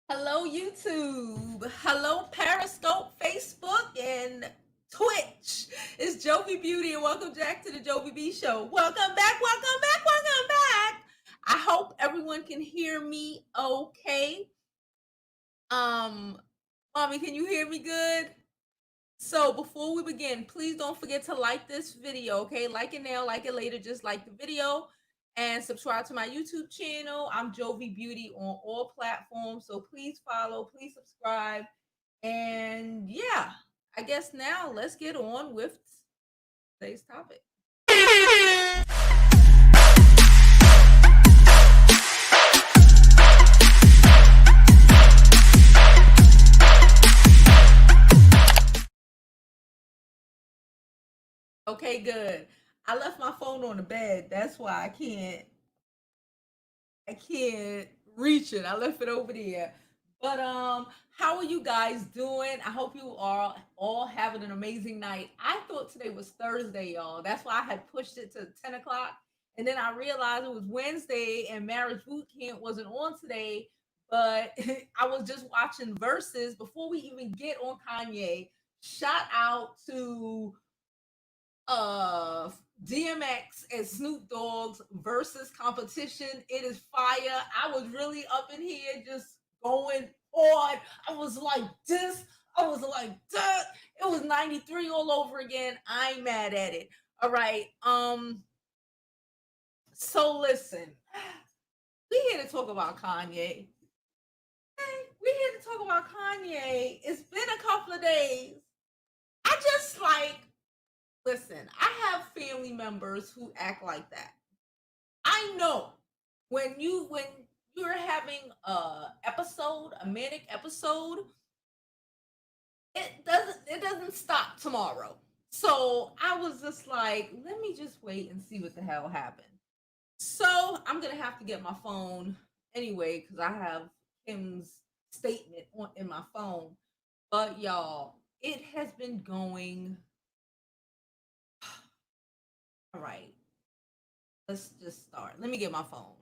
Hello, YouTube. Hello, Periscope, Facebook, and Twitch. It's Jovi Beauty, and welcome back to the Jovi B Show. Welcome back, welcome back, welcome back. I hope everyone can hear me okay. Um, Mommy, can you hear me good? So before we begin, please don't forget to like this video, okay? Like it now, like it later, just like the video. And subscribe to my YouTube channel. I'm Jovi Beauty on all platforms. So please follow, please subscribe. And yeah, I guess now let's get on with today's topic. Okay, good. I left my phone on the bed. That's why I can't reach it. I left it over there. But how are you guys doing? I hope you are all having an amazing night. I thought today was Thursday, y'all. That's why I had pushed it to 10 o'clock. And then I realized it was Wednesday and marriage boot camp wasn't on today. But I was just watching verses before we even get on Kanye. Shout out to uh DMX and Snoop Dogg's versus competition. It is fire. I was really up in here just going hard. I was like this. I was like that. It was 93 all over again. I ain't mad at it. All right. So listen, we here to talk about Kanye. We here to talk about Kanye. It's been a couple of days. I just like listen, I have family members who act like that. I know when you're having a manic episode, it doesn't stop tomorrow. So I was just like, let me just wait and see what the hell happened. So I'm gonna have to get my phone anyway because I have Kim's statement in my phone. But y'all, it has been going all right. Let's just start. Let me get my phone.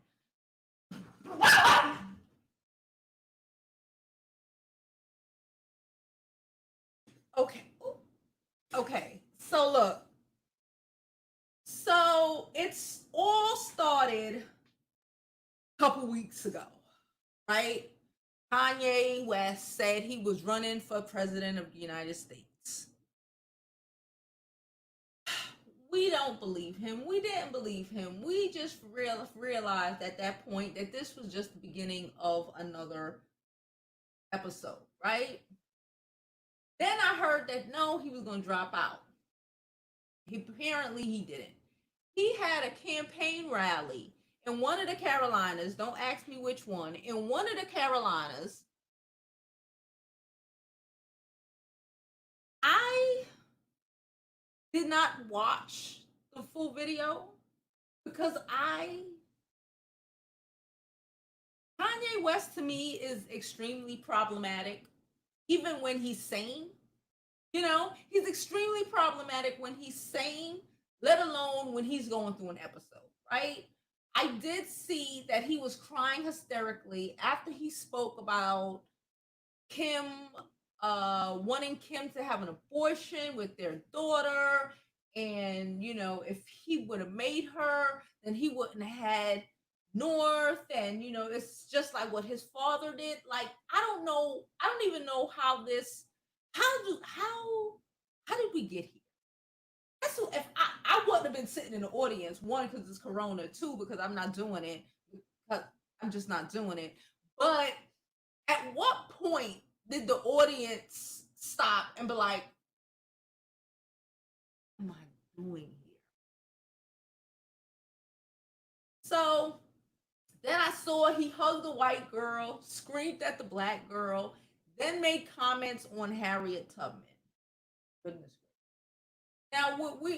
Okay. Okay. So look. So it's all started a couple weeks ago, right? Kanye West said he was running for president of the United States. We don't believe him. We didn't believe him. We just realized at that point that this was just the beginning of another episode, right? Then I heard that no, he was going to drop out. He didn't. He had a campaign rally in one of the Carolinas. Don't ask me which one. In one of the Carolinas, I did not watch the full video because Kanye West to me is extremely problematic, even when he's sane. He's extremely problematic when he's sane, let alone when he's going through an episode, right? I did see that he was crying hysterically after he spoke about Kim wanting Kim to have an abortion with their daughter. And, if he would have made her, then he wouldn't have had North. And, it's just like what his father did. Like, I don't know. I don't even know how did we get here? That's what, if I wouldn't have been sitting in the audience, one, because it's Corona, two, because I'm not doing it. Because I'm just not doing it. But at what point did the audience stop and be like, what am I doing here? So then I saw he hugged the white girl, screamed at the black girl, then made comments on Harriet Tubman. Goodness. Now we're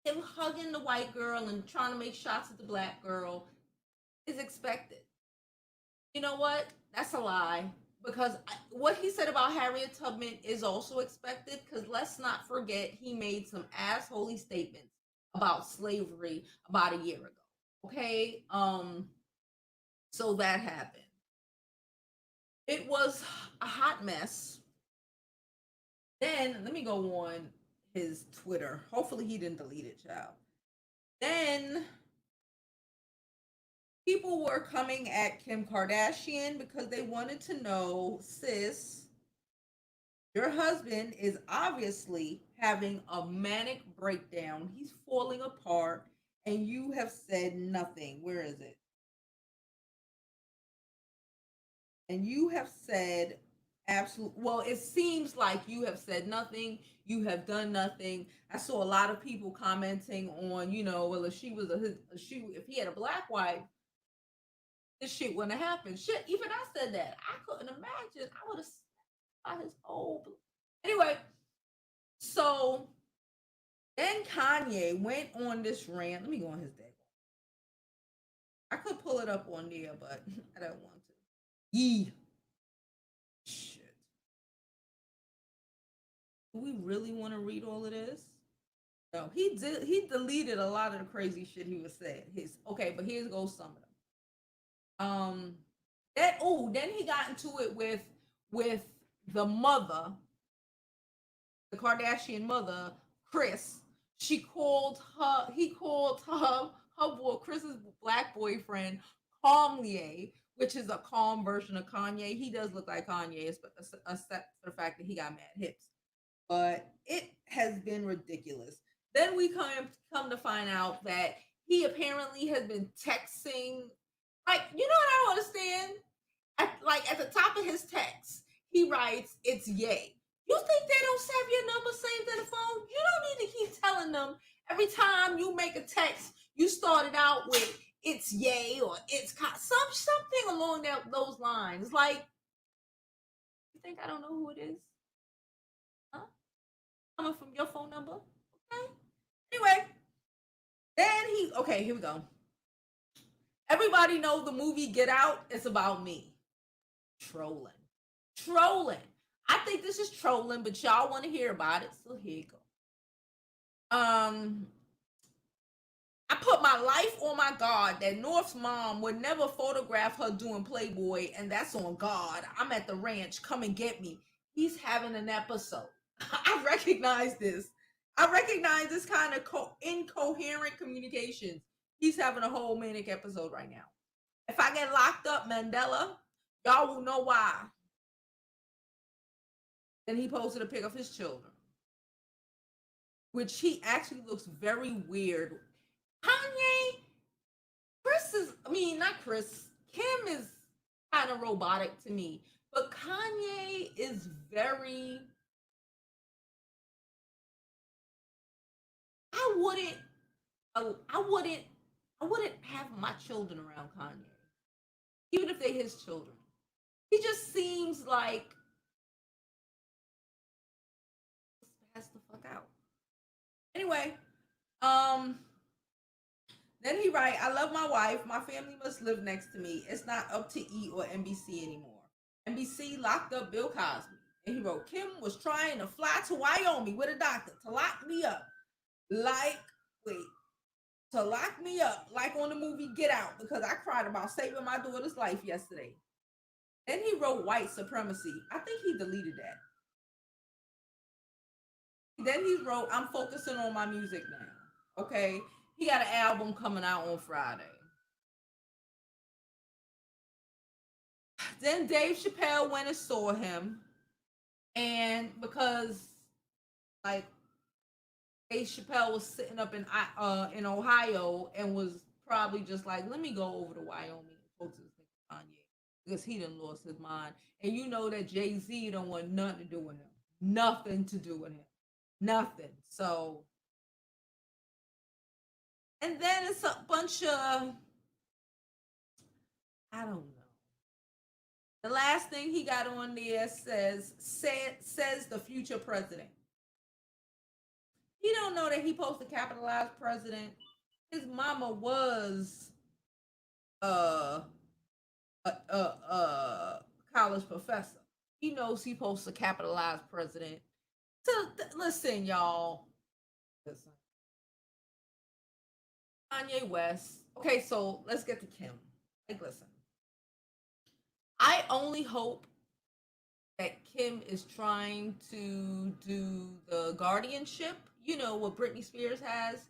him hugging the white girl and trying to make shots at the black girl is expected. You know what? That's a lie. Because what he said about Harriet Tubman is also expected. Because let's not forget, he made some assholey statements about slavery about a year ago. Okay, so that happened. It was a hot mess. Then let me go on his Twitter. Hopefully he didn't delete it, child. Then people were coming at Kim Kardashian because they wanted to know, sis, your husband is obviously having a manic breakdown. He's falling apart, and you have said nothing. Where is it? And you have said absolute. Well, it seems like you have said nothing. You have done nothing. I saw a lot of people commenting on, well, if she was if he had a black wife, this shit wouldn't have happened. Shit, even I said that. I couldn't imagine. I would have by his whole. Anyway, so then Kanye went on this rant. Let me go on his day. I could pull it up on there, but I don't want to. Yee. Shit. Do we really want to read all of this? No, he did. He deleted a lot of the crazy shit he was saying. His okay, but here's goes some of them. Then he got into it with the mother, the Kardashian mother, Chris. He called her boy, Chris's black boyfriend, Kanye, which is a calm version of Kanye. He does look like Kanye, except for the fact that he got mad hips. But it has been ridiculous. Then we come to find out that he apparently has been texting. Like, you know what I don't understand? At the top of his text, he writes, "It's yay." You think they don't have your number saved in the phone? You don't need to keep telling them every time you make a text. You start it out with "it's yay" or "it's something along those lines. Like, you think I don't know who it is? Huh? Coming from your phone number? Okay. Anyway, here we go. Everybody knows the movie Get Out. It's about me. Trolling. Trolling. I think this is trolling, but y'all want to hear about it, so here you go. I put my life on my God that North's mom would never photograph her doing Playboy, and that's on God. I'm at the ranch. Come and get me. He's having an episode. I recognize this. I recognize this kind of incoherent communications. He's having a whole manic episode right now. If I get locked up, Mandela, y'all will know why. Then he posted a pic of his children, which he actually looks very weird. Kanye, not Chris. Kim is kind of robotic to me, but Kanye is very. I wouldn't. I wouldn't have my children around Kanye, even if they're his children. He just seems like pass the fuck out. Anyway, um, then he write, "I love my wife. My family must live next to me. It's not up to E or NBC anymore. NBC locked up Bill Cosby." And he wrote, "Kim was trying to fly to Wyoming with a doctor to lock me up. Like, wait, to lock me up, like on the movie Get Out, because I cried about saving my daughter's life yesterday." Then he wrote white supremacy. I think he deleted that. Then he wrote, "I'm focusing on my music now." Okay. He got an album coming out on Friday. Then Dave Chappelle went and saw him. And because like Dave Chappelle was sitting up in Ohio and was probably just like, let me go over to Wyoming and talk to this nigga Kanye because he done lost his mind. And you know that Jay-Z don't want nothing to do with him. Nothing to do with him. Nothing. So, and then it's a bunch of, I don't know. The last thing he got on there says the future president. He don't know that he supposed to capitalize president. His mama was uh a college professor. He knows he supposed to capitalize president. So listen, y'all. Listen. Kanye West. Okay, so let's get to Kim. Like, listen. I only hope that Kim is trying to do the guardianship, what Britney Spears has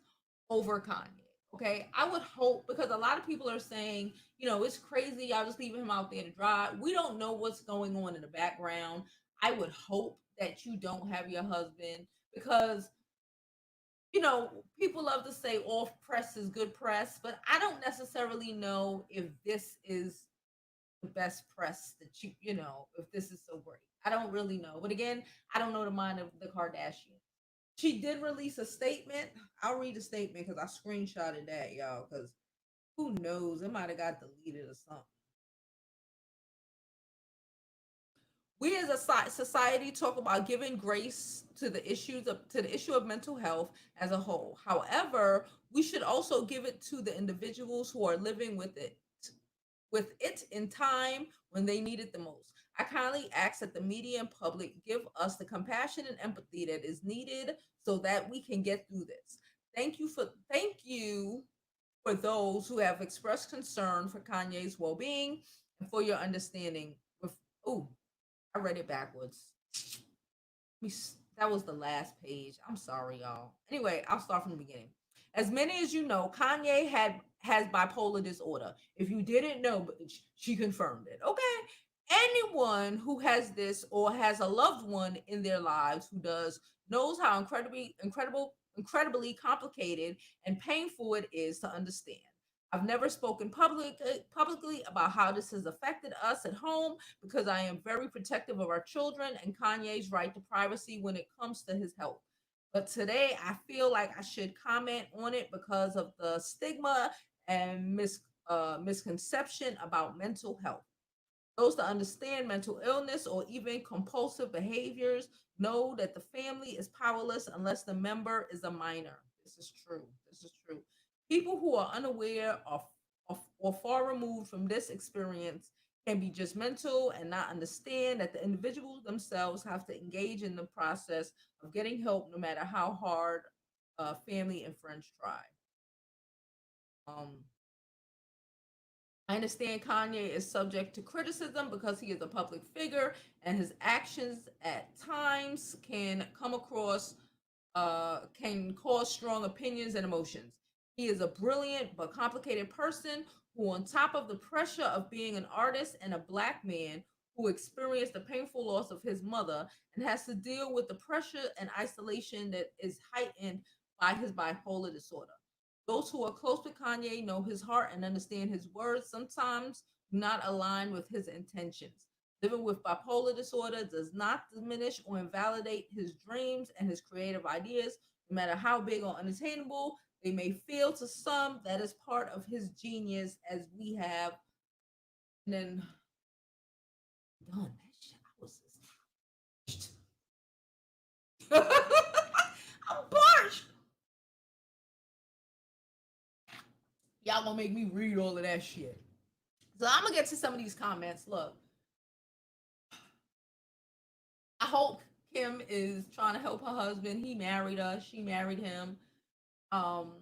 over Kanye. Okay, I would hope, because a lot of people are saying, it's crazy, y'all just leaving him out there to dry. We don't know what's going on in the background. I would hope that you don't have your husband, because people love to say all press is good press, but I don't necessarily know if this is the best press that if this is so great. I don't really know. But again, I don't know the mind of the Kardashians. She did release a statement. I'll read the statement because I screenshotted that, y'all, because who knows? It might have got deleted or something. We as a society talk about giving grace to the issue of mental health as a whole. However, we should also give it to the individuals who are living with it in time when they need it the most. I kindly ask that the media and public give us the compassion and empathy that is needed so that we can get through this. Thank you for those who have expressed concern for Kanye's well-being and for your understanding. With oh, I read it backwards. That was the last page. I'm sorry, y'all. Anyway, I'll start from the beginning. As many as you know, Kanye has bipolar disorder. If you didn't know, but she confirmed it. Okay. Anyone who has this or has a loved one in their lives who does knows how incredibly complicated and painful it is to understand. I've never spoken publicly about how this has affected us at home because I am very protective of our children and Kanye's right to privacy when it comes to his health. But today I feel like I should comment on it because of the stigma and misconception about mental health. Those that understand mental illness or even compulsive behaviors know that the family is powerless unless the member is a minor. This is true. This is true. People who are unaware or far removed from this experience can be judgmental and not understand that the individuals themselves have to engage in the process of getting help no matter how hard family and friends try. Um, I understand Kanye is subject to criticism because he is a public figure and his actions at times can cause strong opinions and emotions. He is a brilliant but complicated person who, on top of the pressure of being an artist and a black man who experienced the painful loss of his mother and has to deal with the pressure and isolation that is heightened by his bipolar disorder. Those who are close to Kanye know his heart and understand his words sometimes do not align with his intentions. Living with bipolar disorder does not diminish or invalidate his dreams and his creative ideas, no matter how big or unattainable they may feel to some. That is part of his genius, as we have. And then done that shit. I was just I'm parched. Y'all gonna make me read all of that shit. So I'm gonna get to some of these comments. Look, I hope Kim is trying to help her husband. He married us. She married him. Um,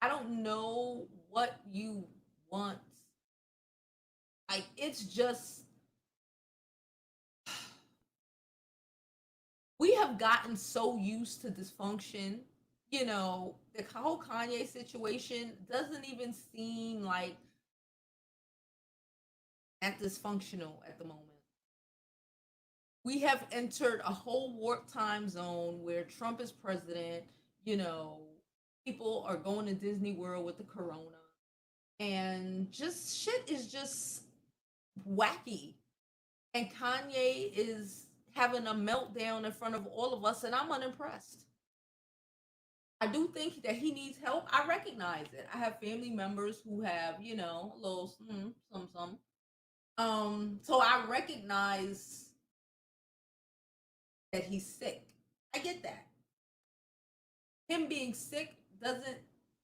I don't know what you want. Like, it's just we have gotten so used to dysfunction. The whole Kanye situation doesn't even seem like that dysfunctional at the moment. We have entered a whole warped time zone where Trump is president. You know, people are going to Disney World with the corona, and just shit is just wacky. And Kanye is having a meltdown in front of all of us, and I'm unimpressed. I do think that he needs help. I recognize it. I have family members who have, a little some. So I recognize that he's sick. I get that. Him being sick doesn't.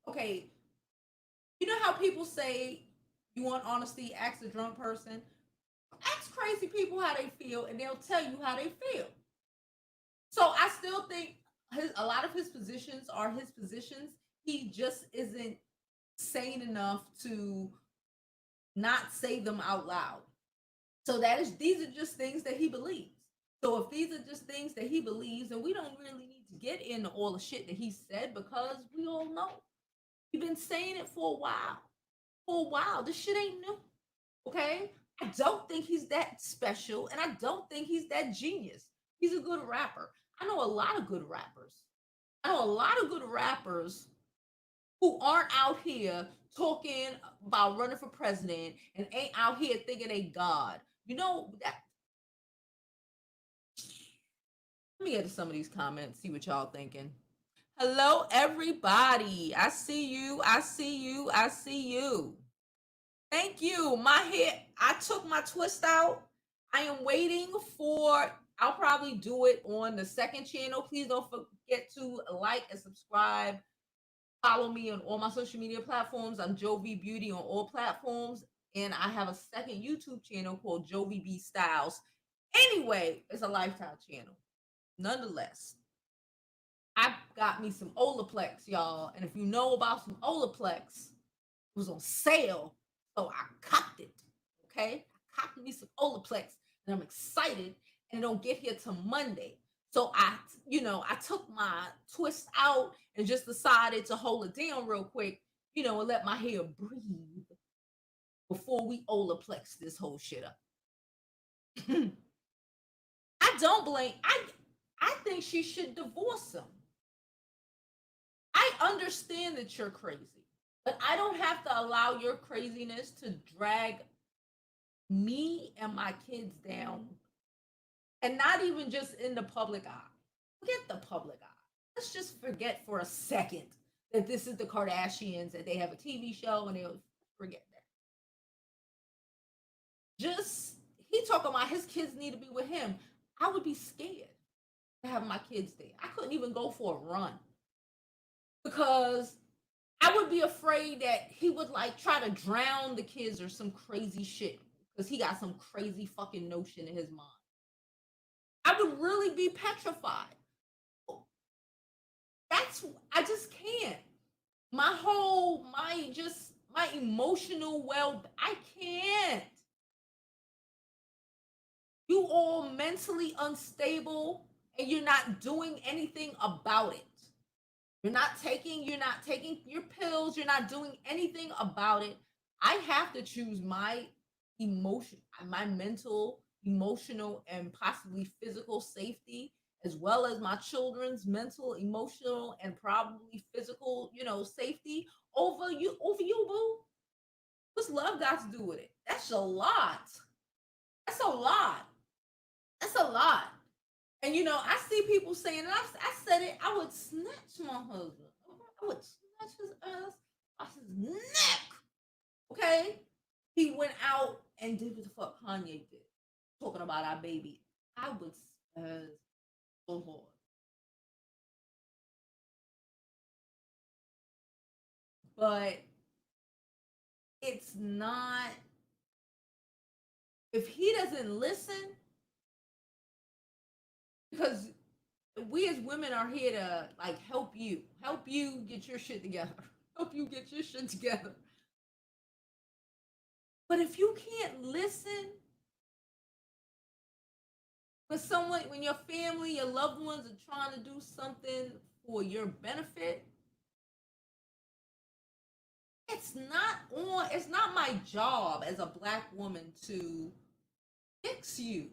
Okay, you know how people say you want honesty, ask a drunk person. Ask crazy people how they feel, and they'll tell you how they feel. So I still think a lot of his positions are his positions. He just isn't sane enough to not say them out loud. So these are just things that he believes. So if these are just things that he believes, then we don't really need to get into all the shit that he said, because we all know he's been saying it for a while. For a while, this shit ain't new. Okay, I don't think he's that special, and I don't think he's that genius. He's a good rapper. I know a lot of good rappers. I know a lot of good rappers who aren't out here talking about running for president and ain't out here thinking they God. You know that. Let me get to some of these comments, see what y'all thinking. Hello, everybody. I see you. I see you. I see you. Thank you. My hair, I took my twist out. I am waiting for, I'll probably do it on the second channel. Please don't forget to like and subscribe. Follow me on all my social media platforms. I'm Jovi Beauty on all platforms. And I have a second YouTube channel called Jovi B Styles. Anyway, it's a lifestyle channel. Nonetheless, I got me some Olaplex, y'all. And if you know about some Olaplex, it was on sale. So I copped it. Okay? I copped me some Olaplex, and I'm excited. And it don't get here till Monday. So I took my twist out and just decided to hold it down real quick, and let my hair breathe before we Olaplex this whole shit up. I don't blame. I think she should divorce him. I understand that you're crazy, but I don't have to allow your craziness to drag me and my kids down. And not even just in the public eye. Forget the public eye. Let's just forget for a second that this is the Kardashians, that they have a TV show, and they'll forget that. Just, he talking about his kids need to be with him. I would be scared to have my kids there. I couldn't even go for a run, because I would be afraid that he would like try to drown the kids or some crazy shit, because he got some crazy fucking notion in his mind. I would really be petrified. I just can't. My emotional I can't. You all mentally unstable, and you're not doing anything about it. You're not taking your pills, you're not doing anything about it. I have to choose my emotion, my mental, emotional, and possibly physical safety, as well as my children's mental, emotional, and probably physical, safety over you, boo. What's love got to do with it? That's a lot. That's a lot. That's a lot. And I see people saying, and I said it, I would snatch my husband. I would snatch his ass off his neck. Okay? He went out and did what the fuck Kanye did. Talking about our baby. I would so hard. But it's not, if he doesn't listen, because we as women are here to like help you get your shit together, help you get your shit together. But if you can't listen, when your family, your loved ones are trying to do something for your benefit, it's not my job as a black woman to fix you.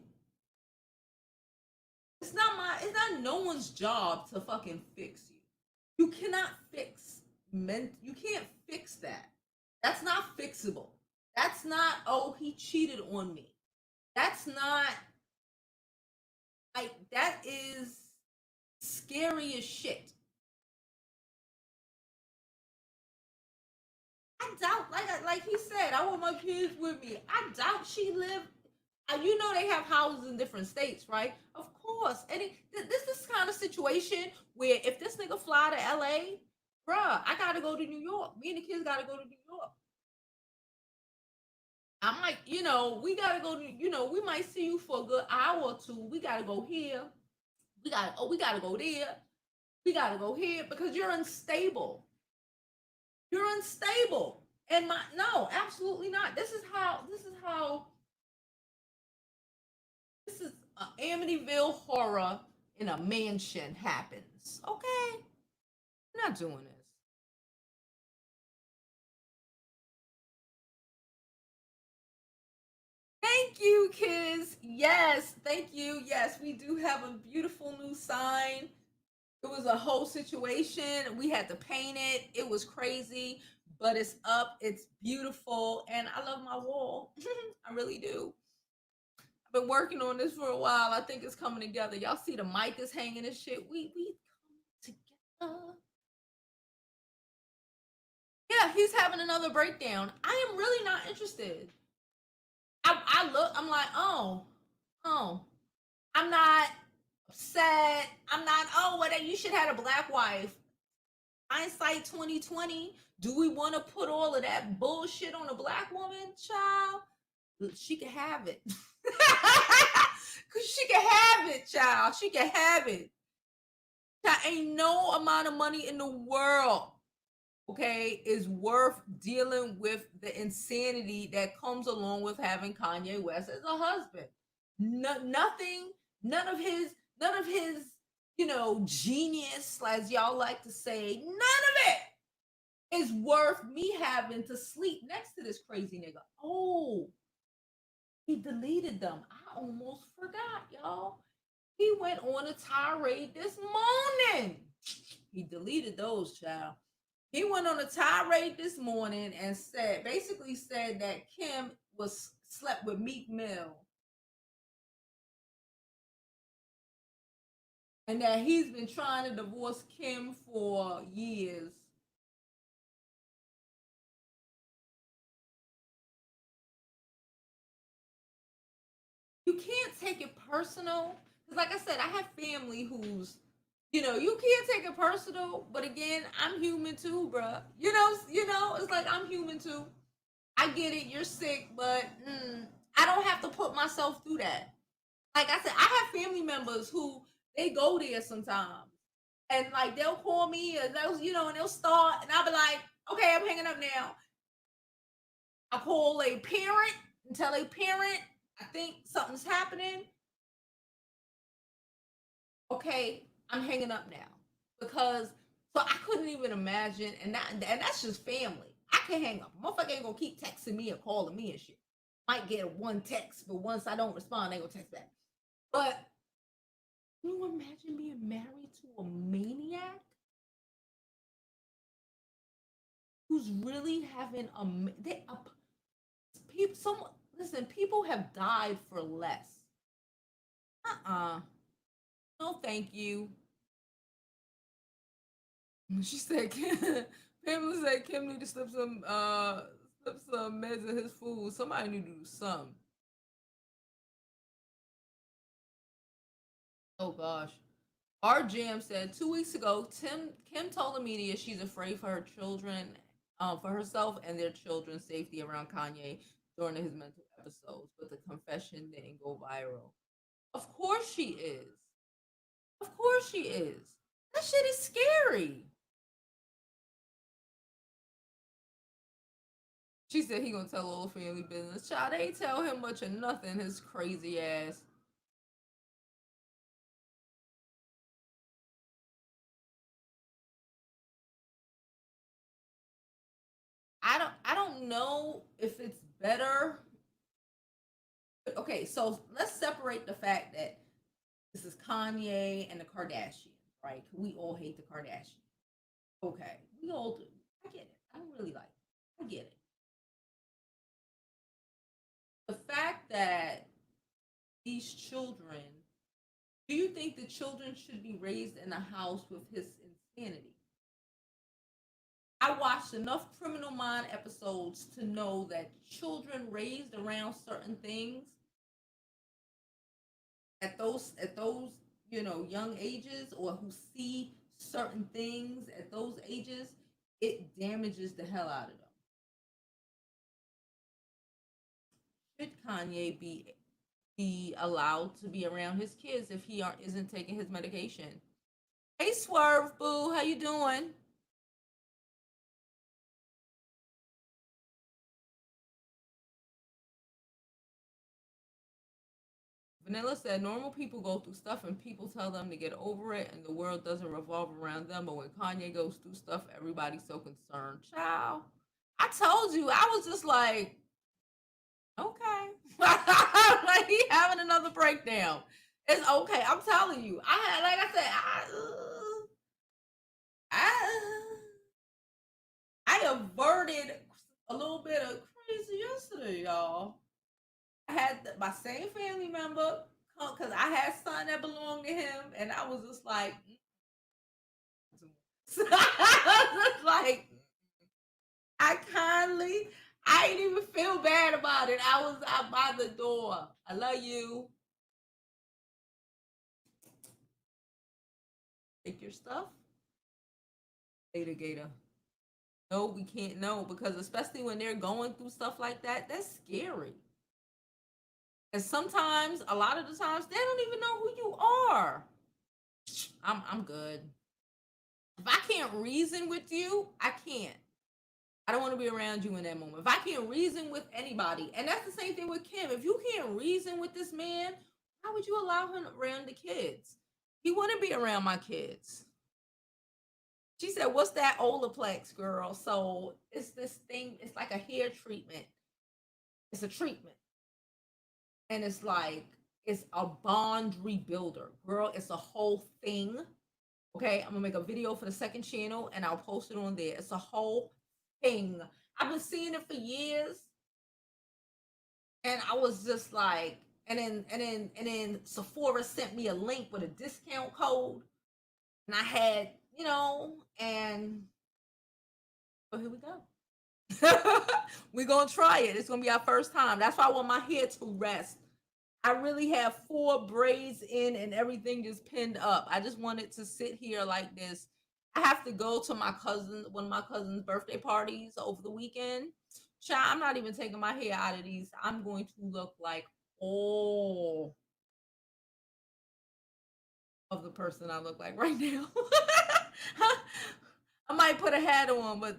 It's not no one's job to fucking fix you. You cannot you can't fix that. That's not fixable. That's not, oh, he cheated on me. That's not, like, that is scary as shit. I doubt, like he said, I want my kids with me. I doubt she lived. They have houses in different states, right? Of course. And this kind of situation where if this nigga fly to LA, bruh, I gotta go to New York. Me and the kids gotta go to New York. I'm like, we gotta go to, we might see you for a good hour or two. We gotta go here. We gotta go there. We gotta go here, because you're unstable. You're unstable. And no, absolutely not. This is how Amityville horror in a mansion happens. Okay, we're not doing this. Thank you, kids. Yes, thank you. Yes, we do have a beautiful new sign. It was a whole situation. We had to paint it. It was crazy, but it's up. It's beautiful, and I love my wall. I really do. I've been working on this for a while. I think it's coming together. Y'all see the mic is hanging and shit. We come together. Yeah, he's having another breakdown. I am really not interested. I look. I'm like, oh. I'm not upset. I'm not. Oh, what? You should have a black wife. Hindsight 2020. Do we want to put all of that bullshit on a black woman, child? She can have it. Cause she can have it, child. She can have it. There ain't no amount of money in the world, okay, is worth dealing with the insanity that comes along with having Kanye West as a husband. No, nothing, none of his, genius, as y'all like to say, none of it is worth me having to sleep next to this crazy nigga. Oh, he deleted them. I almost forgot, y'all. He went on a tirade this morning. He deleted those, child. He went on a tirade this morning and basically said that Kim was slept with Meek Mill and that he's been trying to divorce Kim for years. You can't take it personal. Because like I said, I have family who's, you can't take it personal, but again, I'm human too, bruh. It's like I'm human too. I get it, you're sick, but I don't have to put myself through that. Like I said, I have family members who they go there sometimes. And like they'll call me and they'll start and I'll be like, okay, I'm hanging up now. I call a parent and tell a parent I think something's happening. Okay, I'm hanging up now. Because so I couldn't even imagine and that's just family. I can hang up. Motherfucker ain't gonna keep texting me or calling me and shit. Might get one text, but once I don't respond, they gonna text back. But can you imagine being married to a maniac who's really having people? Some listen. People have died for less. No, thank you. She said, Pamela said Kim need to slip some meds in his food. Somebody need to do something. Oh gosh. Our Jam said 2 weeks ago, Kim told the media she's afraid for her children, for herself and their children's safety around Kanye during his mental episodes, but the confession didn't go viral. Of course she is. Of course she is. That shit is scary. She said he gonna tell all family business. Child, they ain't tell him much of nothing. His crazy ass. I don't know if it's better. Okay, so let's separate the fact that this is Kanye and the Kardashians, right? We all hate the Kardashians. Okay, we all do. I get it. I don't really like it. I get it. The fact that these children, do you think the children should be raised in a house with his insanity? I watched enough Criminal Mind episodes to know that children raised around certain things at those young ages, or who see certain things at those ages, it damages the hell out of them. Should Kanye be allowed to be around his kids if he isn't taking his medication? Hey Swerve Boo, how you doing? Vanilla said normal people go through stuff and people tell them to get over it and the world doesn't revolve around them. But when Kanye goes through stuff, everybody's so concerned. Child, I told you, I was just like, okay. Like he having another breakdown. It's okay. I'm telling you. I had, like I said, I, I averted a little bit of crazy yesterday, y'all. I had my same family member because I had something that belonged to him, and I was just like, I was just like, I kindly, I didn't even feel bad about it. I was out by the door. I love you. Take your stuff. Gator, gator. No, we can't know because especially when they're going through stuff like that, that's scary. And sometimes, a lot of the times, they don't even know who you are. I'm good. If I can't reason with you, I can't. I don't want to be around you in that moment. If I can't reason with anybody, and that's the same thing with Kim. If you can't reason with this man, how would you allow him around the kids? He wouldn't be around my kids. She said, "What's that Olaplex, girl?" So it's this thing. It's like a hair treatment. It's a treatment, and it's a bond rebuilder, girl. It's a whole thing. Okay, I'm gonna make a video for the second channel, and I'll post it on there. It's a whole thing. I've been seeing it for years, and I was just like, and then Sephora sent me a link with a discount code, and I had, and so here we go. We're gonna try it. It's gonna be our first time. That's why I want my hair to rest. I really have 4 braids in and everything is pinned up. I just wanted to sit here like this. I have to go to one of my cousin's birthday parties over the weekend. Child, I'm not even taking my hair out of these. I'm going to look like all of the person I look like right now. I might put a hat on, but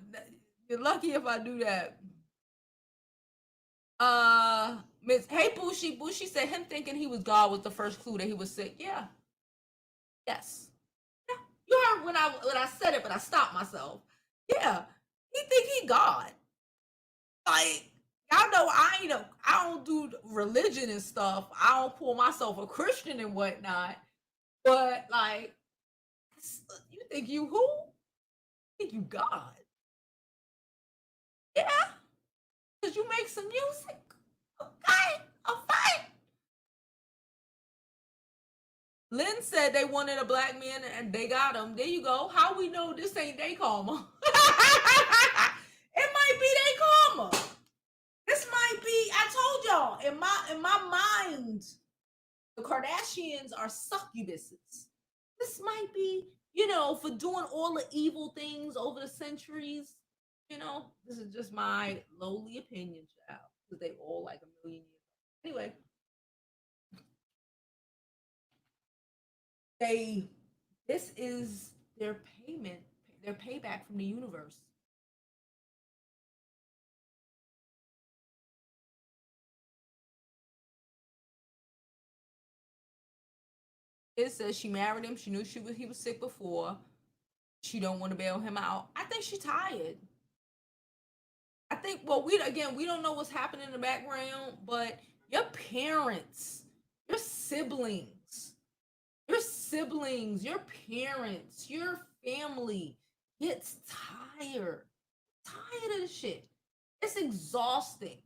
you're lucky if I do that. Miss Hey Bushi said him thinking he was God was the first clue that he was sick. Yeah. Yes. Yeah. You heard when I said it, but I stopped myself. Yeah. He think he God. Like, y'all know I don't do religion and stuff. I don't call myself a Christian and whatnot. But like, you think you who? You think you God? Yeah. Cause you make some music. Okay. I'm fine. Lynn said they wanted a black man and they got him. There you go. How we know this ain't they karma? It might be they karma. This might be. I told y'all in my mind, the Kardashians are succubuses. This might be, for doing all the evil things over the centuries. This is just my lowly opinion, child, because they all like a million years. Anyway, they this is their payment, their payback from the universe. It says she married him. She knew he was sick before. She don't want to bail him out. I think she's tired. I think, well, we don't know what's happening in the background, but your parents, your siblings, your parents, your family gets tired of the shit. It's exhausting.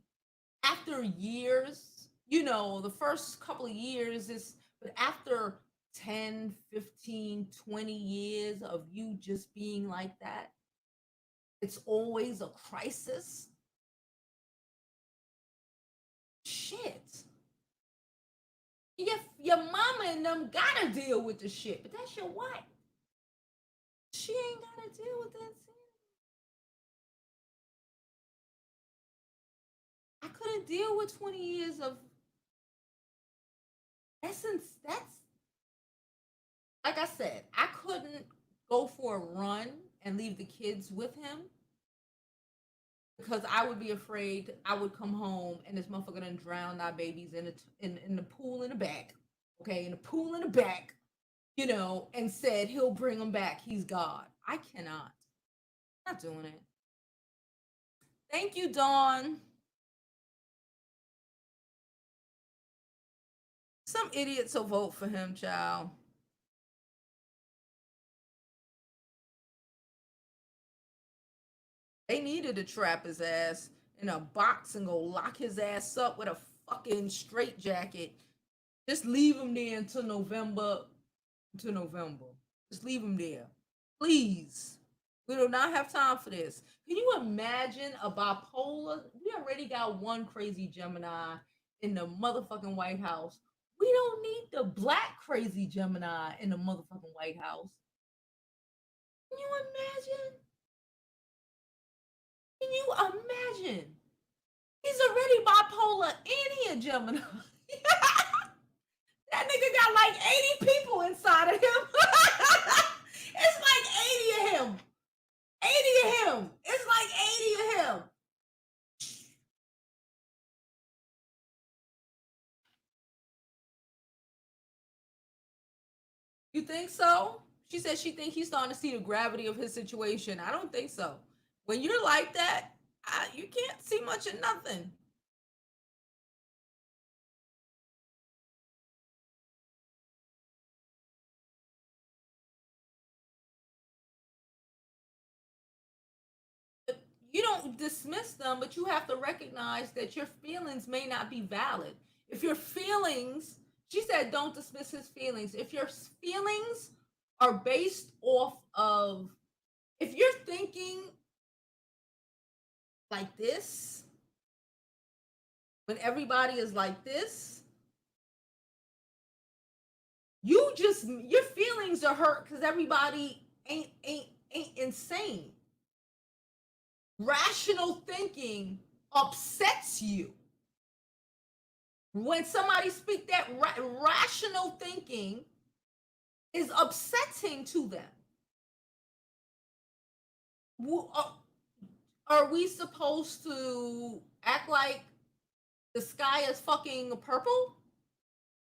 After years, the first couple of years is, but after 10, 15, 20 years of you just being like that, it's always a crisis. Shit. Your mama and them gotta deal with the shit, but that's your wife. She ain't gotta deal with that. I couldn't deal with 20 years of essence. That's like I said, I couldn't go for a run and leave the kids with him because I would be afraid I would come home and this motherfucker done drown our babies in the pool in the back, okay, in the pool in the back, and said he'll bring them back. He's God. I cannot. I'm not doing it. Thank you, Dawn. Some idiots will vote for him, child. They needed to trap his ass in a box and go lock his ass up with a fucking straitjacket. Just leave him there until November. To November. Just leave him there. Please. We do not have time for this. Can you imagine a bipolar? We already got one crazy Gemini in the motherfucking White House. We don't need the black crazy Gemini in the motherfucking White House. Can you imagine? Can you imagine? He's already bipolar and he a Gemini. That nigga got like 80 people inside of him. It's like 80 of him. 80 of him. It's like 80 of him. You think so? She said she thinks he's starting to see the gravity of his situation. I don't think so. When you're like that, you can't see much of nothing. You don't dismiss them, but you have to recognize that your feelings may not be valid. If your feelings, she said, don't dismiss his feelings. If your feelings are based off of, if you're thinking like this, when everybody is like this, your feelings are hurt because everybody ain't insane. Rational thinking upsets you. When somebody speak that rational thinking is upsetting to them. Are we supposed to act like the sky is fucking purple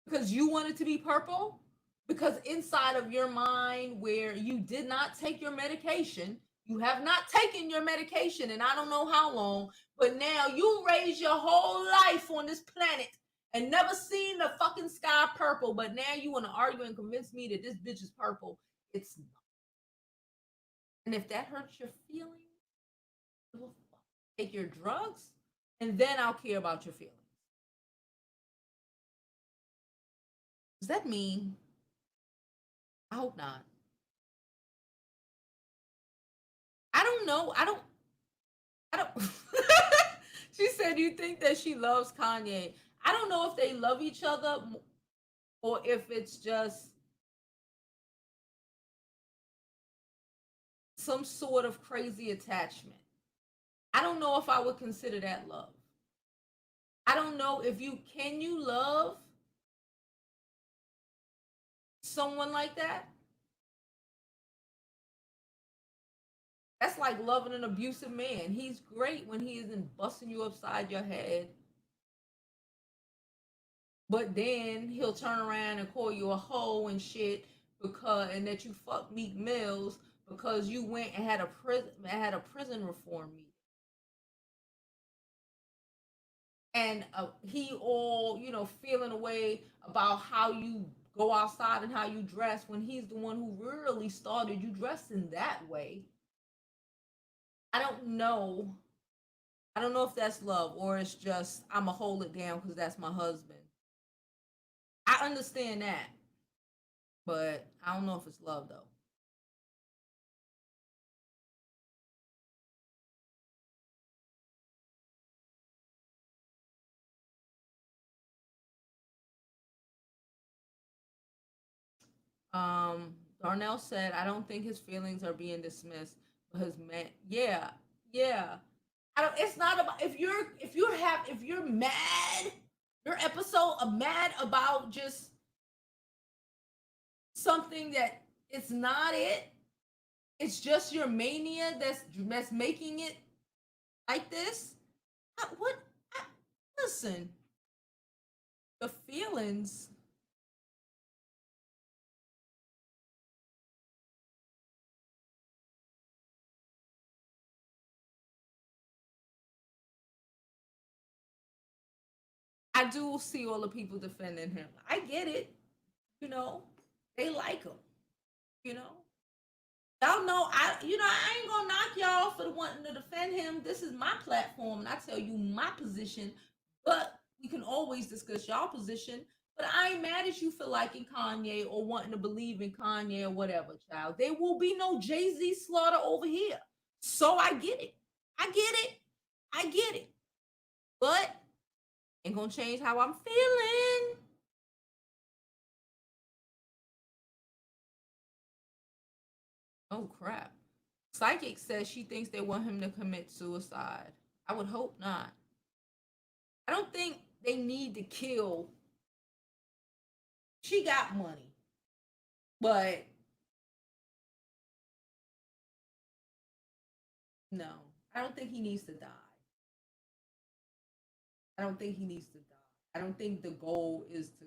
because you want it to be purple? Because inside of your mind, where you did not take your medication, you have not taken your medication and I don't know how long, but now you raised your whole life on this planet and never seen the fucking sky purple, but now you want to argue and convince me that this bitch is purple. It's not. And if that hurts your feelings, take your drugs and then I'll care about your feelings. Does that mean? I hope not. I don't know. I don't. She said, "You think that she loves Kanye?" I don't know if they love each other or if it's just some sort of crazy attachment. I don't know if I would consider that love. I don't know if you love someone like that? That's like loving an abusive man. He's great when he isn't busting you upside your head. But then he'll turn around and call you a hoe and shit and that you fuck Meek Mills because you went and had a prison reform meeting. And he all feeling away about how you go outside and how you dress when he's the one who really started you dressing that way. I don't know. I don't know if that's love or it's just I'ma hold it down because that's my husband. I understand that, but I don't know if it's love though. Darnell said, I don't think his feelings are being dismissed, but his man, yeah, yeah. I don't. It's not about if you're mad, your episode of mad about just something that it's not it. It's just your mania that's making it like this. What? I, listen, the feelings. I do see all the people defending him. I get it. You know, they like him. You know, y'all know I ain't gonna knock y'all for wanting to defend him. This is my platform, and I tell you my position. But we can always discuss y'all position. But I ain't mad at you for liking Kanye or wanting to believe in Kanye or whatever, child. There will be no Jay-Z slaughter over here. So I get it. I get it. I get it. But ain't gonna change how I'm feeling. Oh crap. Psychic says she thinks they want him to commit suicide. I would hope not. I don't think they need to kill. She got money, but no, I don't think he needs to die. I don't think he needs to die. I don't think the goal is to,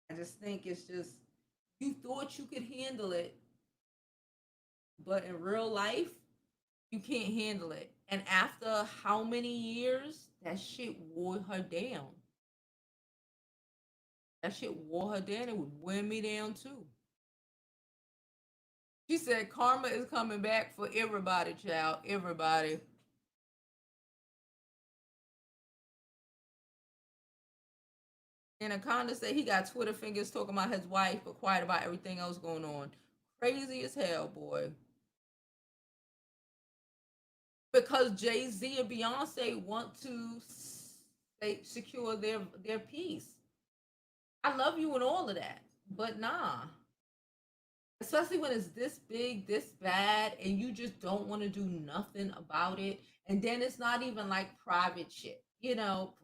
I just think it's just you thought you could handle it, but in real life, you can't handle it. And after how many years, that shit wore her down. That shit wore her down. It would wear me down too. She said karma is coming back for everybody, child. Everybody. And Akonda said he got Twitter fingers talking about his wife, but quiet about everything else going on. Crazy as hell, boy. Because Jay Z and Beyonce want to secure their peace. I love you and all of that, but nah. Especially when it's this big, this bad, and you just don't want to do nothing about it. And then it's not even like private shit,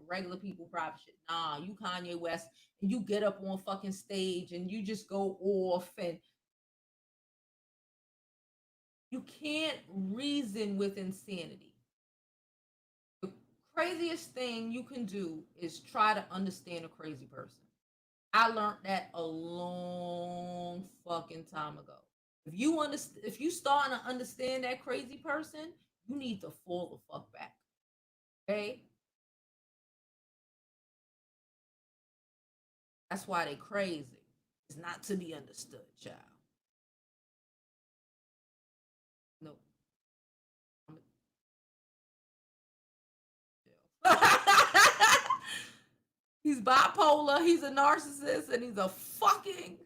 regular people private shit. Nah, you Kanye West, and you get up on fucking stage and you just go off, and you can't reason with insanity. The craziest thing you can do is try to understand a crazy person. I learned that a long fucking time ago. If you starting to understand that crazy person, you need to fall the fuck back. Okay? That's why they crazy. It's not to be understood, child. No. He's bipolar, he's a narcissist, and he's a fucking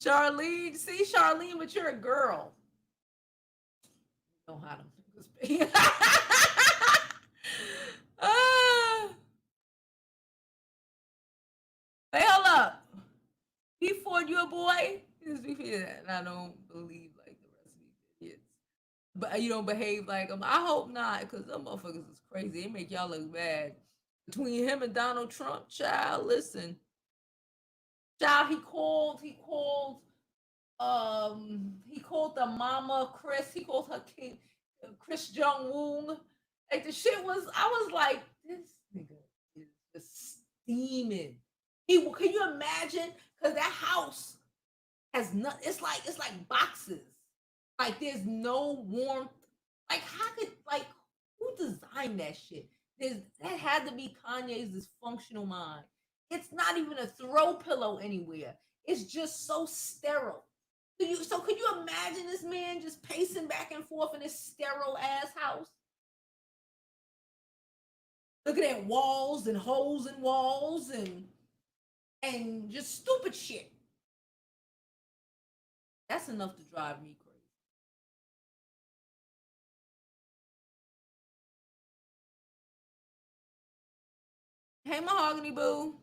Charlene, see Charlene, but you're a girl. You know how to speak. Hey, hold up. Before you a boy, just before that, and I don't believe like the rest of these idiots. But you don't behave like them. I hope not, because them motherfuckers is crazy. They make y'all look bad. Between him and Donald Trump, child, listen. Child, he called the mama Chris, he called her King Chris Jong Un. Like the shit was, I was like, this nigga is just steaming. Can you imagine? Because that house has not. It's like boxes. Like there's no warmth. Like how could like who designed that shit? That had to be Kanye's dysfunctional mind. It's not even a throw pillow anywhere. It's just so sterile. Could you imagine this man just pacing back and forth in this sterile ass house? Looking at walls and holes in walls and just stupid shit. That's enough to drive me crazy. Hey, Mahogany Boo.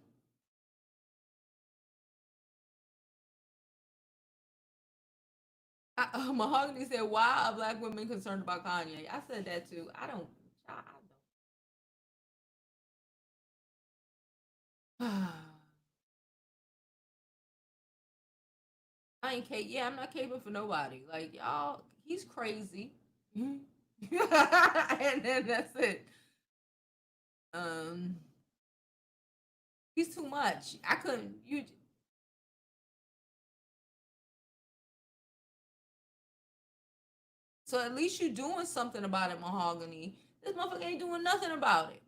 Mahogany said, "Why are black women concerned about Kanye?" I said that too. I don't. I ain't cape. Yeah, I'm not caping for nobody. Like y'all, he's crazy. And then that's it. Um, he's too much. I couldn't. You. So at least you doing something about it, Mahogany. This motherfucker ain't doing nothing about it.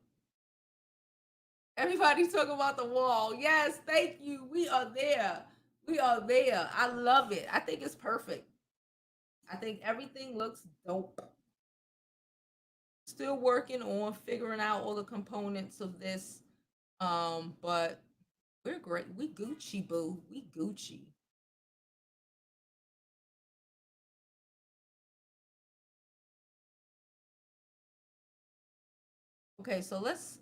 Everybody's talking about the wall. Yes, thank you. We are there. We are there. I love it. I think it's perfect. I think everything looks dope. Still working on figuring out all the components of this. But we're great. We Gucci, boo. We Gucci. Okay, so let's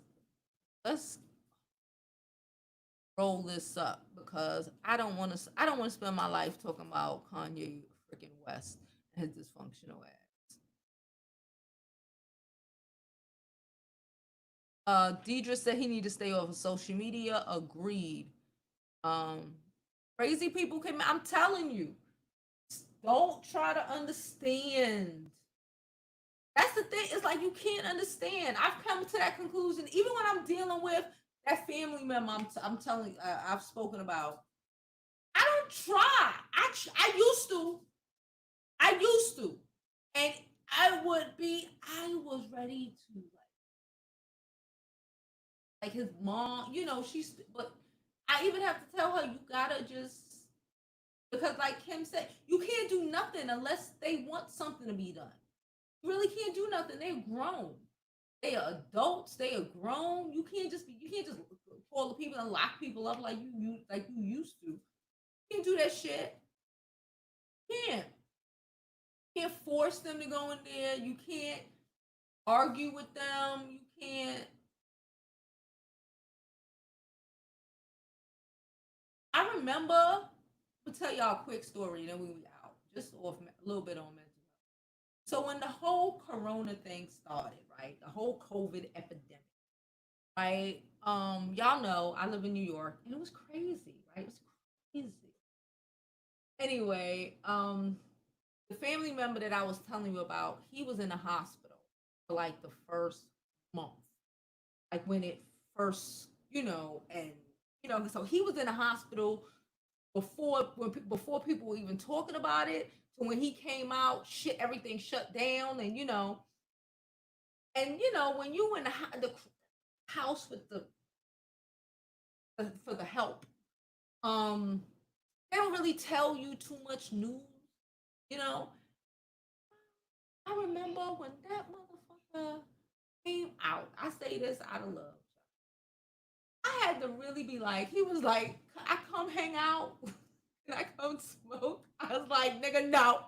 roll this up because I don't want to spend my life talking about Kanye freaking West and his dysfunctional ass. Deidre said he need to stay off of social media. Agreed. Um, Crazy people can. I'm telling you, don't try to understand. That's the thing. It's like you can't understand. I've come to that conclusion even when I'm dealing with that family member. I'm telling. I've spoken about. I don't try. I used to. I used to, and I would be. I was ready to like his mom. She's. But I even have to tell her you gotta just because, like Kim said, you can't do nothing unless they want something to be done. You really can't do nothing. They're grown. They are adults. They are grown. You can't just be. You can't just call the people and lock people up like you used to. You can't do that shit. You can't force them to go in there. You can't argue with them. You can't. I remember. I'll tell y'all a quick story, and then we out. Just off a little bit on mental. So when the whole Corona thing started, right? The whole COVID epidemic, right? Y'all know I live in New York, and it was crazy, right? It was crazy. Anyway, the family member that I was telling you about, he was in the hospital for like the first month, like when it first, and so he was in the hospital before people were even talking about it. So when he came out, shit, everything shut down, and when you in the house with for the help, um, they don't really tell you too much news, you know. I remember when that motherfucker came out. I say this out of love. I had to really be like, he was like, I come hang out. Can I come smoke? I was like, nigga, no.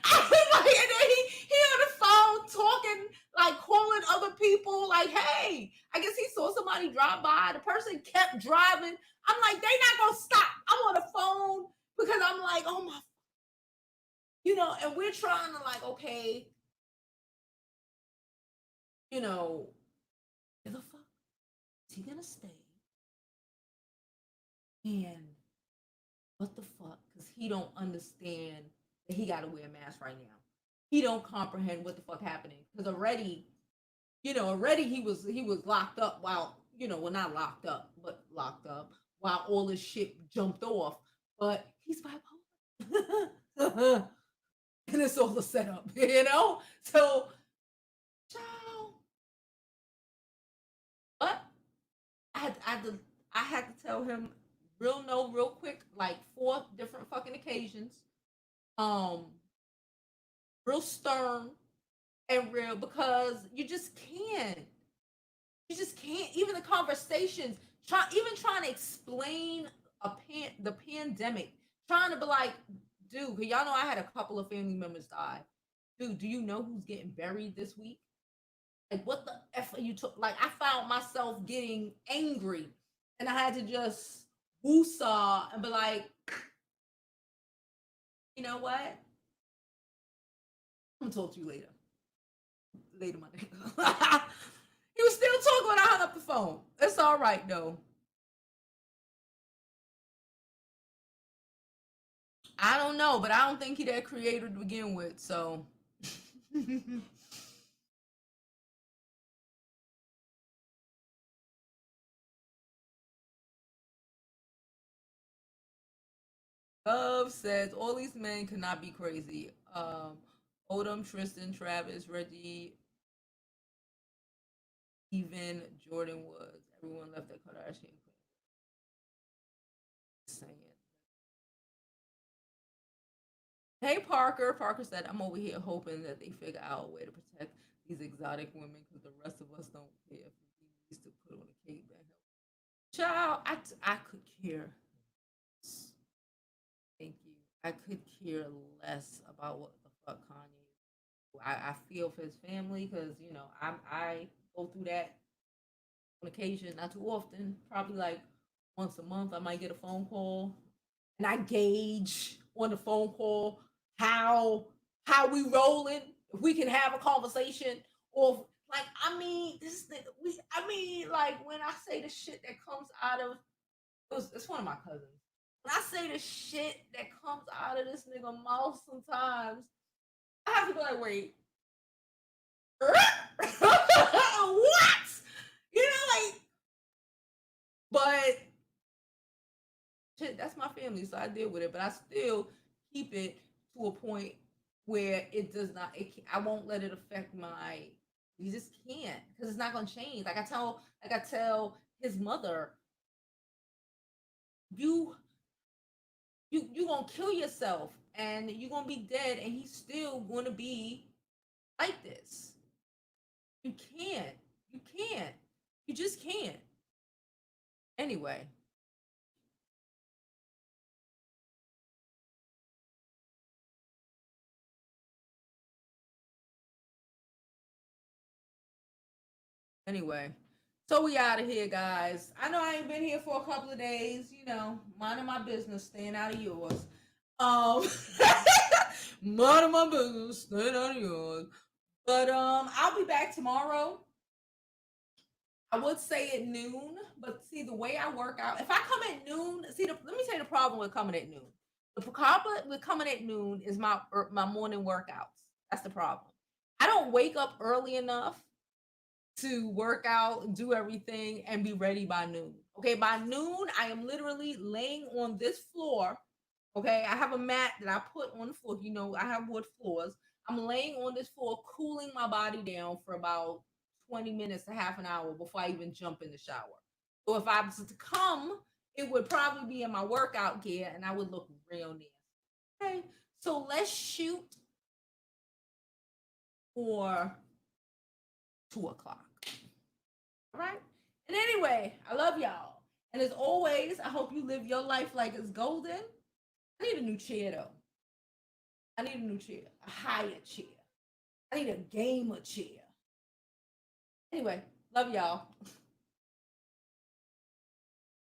I was like, and then he on the phone talking, like calling other people, like, hey, I guess he saw somebody drive by. The person kept driving. I'm like, they not gonna stop. I'm on the phone because I'm like, oh my, and we're trying to like, okay, you know, where the fuck is he gonna stay? And what the fuck? Because he don't understand that he got to wear a mask right now. He don't comprehend what the fuck happening. Because already he was locked up while well not locked up, but locked up while all this shit jumped off. But he's bipolar, and it's all a setup, So, child, but I had to tell him real no, real quick, like four different fucking occasions. Um, Real stern and real because you just can't even the conversations even trying to explain the pandemic, trying to be like, dude, 'cause y'all know I had a couple of family members die. Dude, do you know who's getting buried this week? Like, what the f are you like? I found myself getting angry, and I had to just woosah and be like, you know what? I'm gonna talk to you later, my nigga. He was still talking when I hung up the phone. It's all right though. I don't know, but I don't think he that creator to begin with. So Love says all these men cannot be crazy. Odom, Tristan, Travis, Reggie, even Jordan Woods. Everyone left that Kardashian saying. Hey Parker. Parker said, I'm over here hoping that they figure out a way to protect these exotic women because the rest of us don't care if he needs to put on a cape and help. Child, I could care. Thank you. I could care less about what the fuck Kanye. I feel for his family because I go through that on occasion, not too often. Probably like once a month, I might get a phone call, and I gauge on the phone call how how we rolling. If we can have a conversation, or like this nigga. Like when I say the shit that comes out of it's one of my cousins. When I say the shit that comes out of this nigga mouth, sometimes I have to be like, wait, what? Like, but shit, that's my family, so I deal with it. But I still keep it to a point where it does not. I won't let it affect my. You just can't because it's not gonna change. Like I tell his mother, you you gonna kill yourself and you're gonna be dead, and he's still gonna be like this. You can't. You can't. You just can't. Anyway, anyway. So we out of here, guys. I know I ain't been here for a couple of days. Minding my business, staying out of yours. Um, minding my business, staying out of yours. But I'll be back tomorrow. I would say at noon, but see the way I work out. If I come at noon, let me tell you the problem with coming at noon. The problem with coming at noon is my morning workouts. That's the problem. I don't wake up early enough to work out, do everything, and be ready by noon. Okay, by noon, I am literally laying on this floor. Okay, I have a mat that I put on the floor. I have wood floors. I'm laying on this floor, cooling my body down for about 20 minutes to half an hour before I even jump in the shower. So if I was to come, it would probably be in my workout gear and I would look real nasty. Okay, so let's shoot for 2 o'clock. All right. And anyway, I love y'all. And as always, I hope you live your life like it's golden. I need a new chair though. I need a new chair, a higher chair. I need a gamer chair. Anyway, love y'all.